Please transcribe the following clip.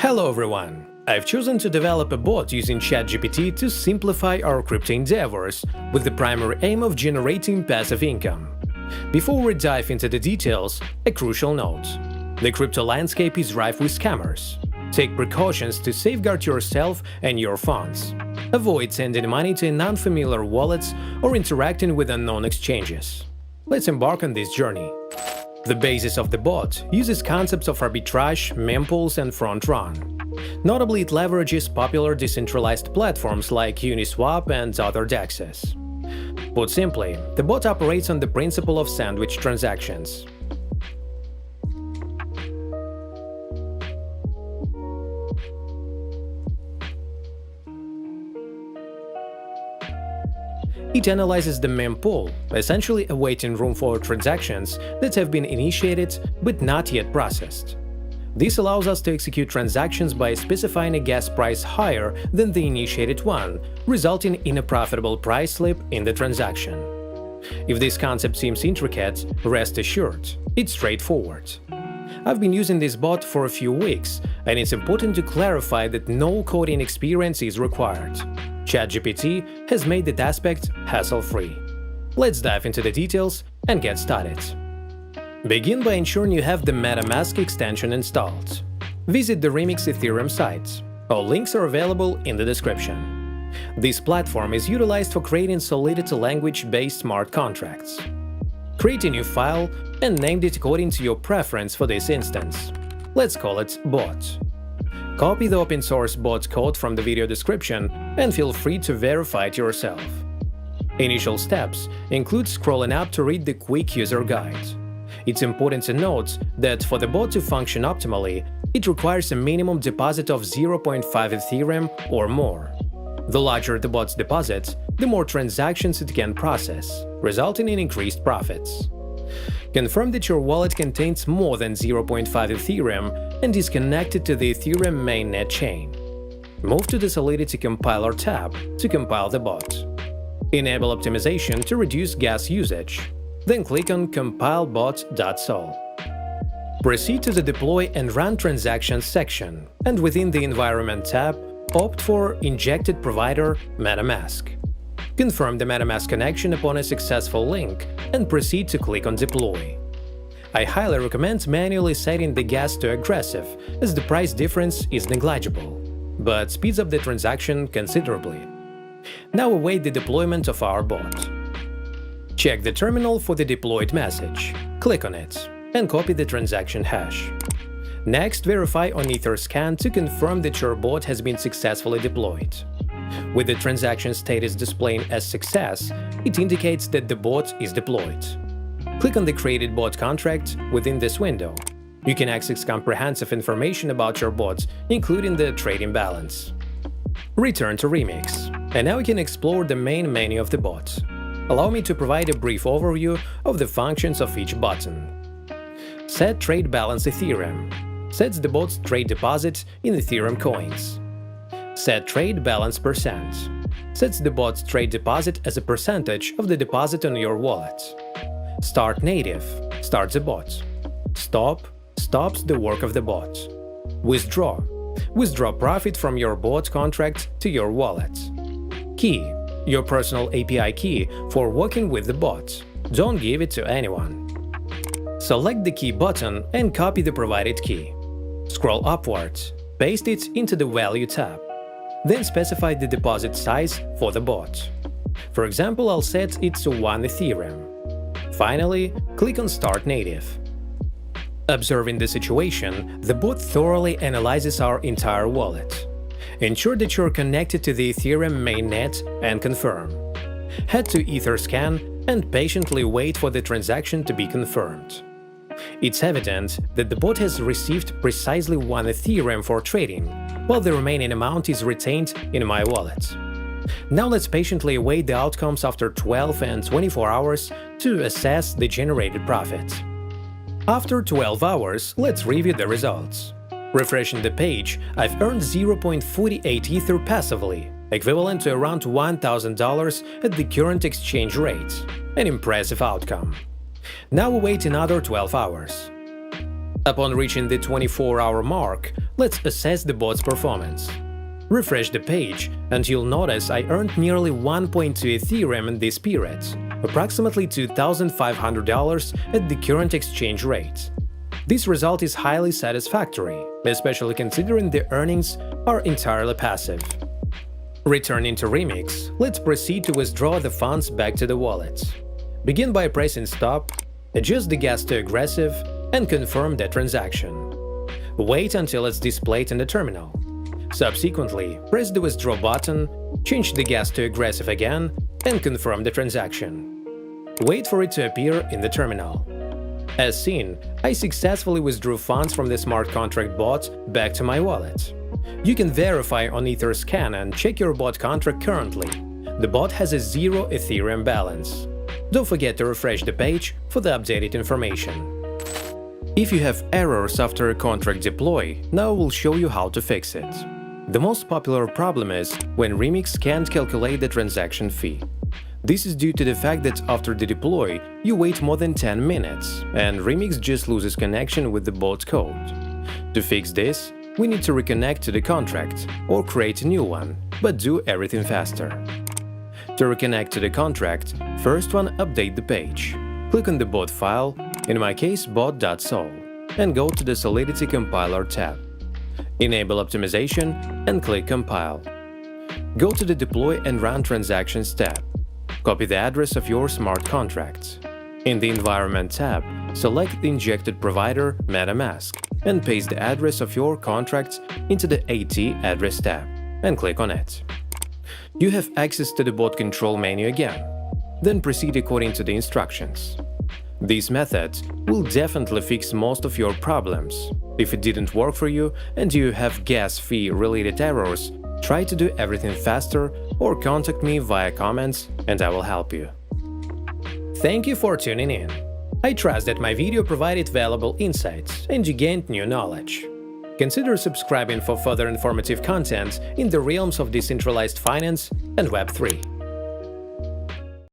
Hello everyone! I've chosen to develop a bot using ChatGPT to simplify our crypto endeavors with the primary aim of generating passive income. Before we dive into the details, a crucial note. The crypto landscape is rife with scammers. Take precautions to safeguard yourself and your funds. Avoid sending money to unfamiliar wallets or interacting with unknown exchanges. Let's embark on this journey. The basis of the bot uses concepts of arbitrage, mempools, and front run. Notably, it leverages popular decentralized platforms like Uniswap and other DEXs. Put simply, the bot operates on the principle of sandwich transactions. It analyzes the mempool, essentially a waiting room for transactions that have been initiated but not yet processed. This allows us to execute transactions by specifying a gas price higher than the initiated one, resulting in a profitable price slip in the transaction. If this concept seems intricate, rest assured, it's straightforward. I've been using this bot for a few weeks, and it's important to clarify that no coding experience is required. ChatGPT has made that aspect hassle-free. Let's dive into the details and get started. Begin by ensuring you have the MetaMask extension installed. Visit the Remix Ethereum site. All links are available in the description. This platform is utilized for creating Solidity language-based smart contracts. Create a new file and name it according to your preference for this instance. Let's call it bot. Copy the open-source bot code from the video description and feel free to verify it yourself. Initial steps include scrolling up to read the quick user guide. It's important to note that for the bot to function optimally, it requires a minimum deposit of 0.5 Ethereum or more. The larger the bot's deposit, the more transactions it can process, resulting in increased profits. Confirm that your wallet contains more than 0.5 Ethereum and is connected to the Ethereum mainnet chain. Move to the Solidity compiler tab to compile the bot. Enable optimization to reduce gas usage. Then click on Compile bot.sol. Proceed to the Deploy and Run Transactions section, and within the Environment tab, opt for Injected Provider MetaMask. Confirm the MetaMask connection upon a successful link and proceed to click on Deploy. I highly recommend manually setting the gas to aggressive, as the price difference is negligible, but speeds up the transaction considerably. Now await the deployment of our bot. Check the terminal for the deployed message, click on it, and copy the transaction hash. Next, verify on Etherscan to confirm that your bot has been successfully deployed. With the transaction status displaying as success, it indicates that the bot is deployed. Click on the Created Bot contract within this window. You can access comprehensive information about your bot, including the trading balance. Return to Remix, and now we can explore the main menu of the bot. Allow me to provide a brief overview of the functions of each button. Set Trade Balance Ethereum sets the bot's trade deposit in Ethereum coins. Set Trade Balance Percent sets the bot's trade deposit as a percentage of the deposit on your wallet. StartNative starts the bot. Stop stops the work of the bot. Withdraw profit from your bot contract to your wallet. Key your personal API key for working with the bot. Don't give it to anyone. Select the Key button and copy the provided key. Scroll upward, paste it into the Value tab. Then specify the deposit size for the bot. For example, I'll set it to 1 Ethereum. Finally, click on Start Native. Observing the situation, the bot thoroughly analyzes our entire wallet. Ensure that you're connected to the Ethereum mainnet and confirm. Head to Etherscan and patiently wait for the transaction to be confirmed. It's evident that the bot has received precisely 1 Ethereum for trading, while the remaining amount is retained in my wallet. Now let's patiently await the outcomes after 12 and 24 hours to assess the generated profit. After 12 hours, let's review the results. Refreshing the page, I've earned 0.48 Ether passively, equivalent to around $1,000 at the current exchange rate. An impressive outcome. Now await another 12 hours. Upon reaching the 24-hour mark, let's assess the bot's performance. Refresh the page, and you'll notice I earned nearly 1.2 Ethereum in this period, approximately $2,500 at the current exchange rate. This result is highly satisfactory, especially considering the earnings are entirely passive. Returning to Remix, let's proceed to withdraw the funds back to the wallet. Begin by pressing Stop, adjust the gas to Aggressive, and confirm the transaction. Wait until it's displayed in the terminal. Subsequently, press the Withdraw button, change the gas to Aggressive again, and confirm the transaction. Wait for it to appear in the terminal. As seen, I successfully withdrew funds from the smart contract bot back to my wallet. You can verify on Etherscan and check your bot contract currently. The bot has a 0 Ethereum balance. Don't forget to refresh the page for the updated information. If you have errors after a contract deploy, now we'll show you how to fix it. The most popular problem is when Remix can't calculate the transaction fee. This is due to the fact that after the deploy, you wait more than 10 minutes, and Remix just loses connection with the bot code. To fix this, we need to reconnect to the contract or create a new one, but do everything faster. To reconnect to the contract, first update the page. Click on the bot file, in my case bot.sol, and go to the Solidity compiler tab. Enable optimization and click Compile. Go to the Deploy and Run Transactions tab. Copy the address of your smart contract. In the Environment tab, select the Injected Provider MetaMask and paste the address of your contracts into the AT Address tab and click on it. You have access to the bot control menu again. Then proceed according to the instructions. This method will definitely fix most of your problems. If it didn't work for you and you have gas fee related errors, try to do everything faster or contact me via comments and I will help you. Thank you for tuning in. I trust that my video provided valuable insights and you gained new knowledge. Consider subscribing for further informative content in the realms of decentralized finance and Web3.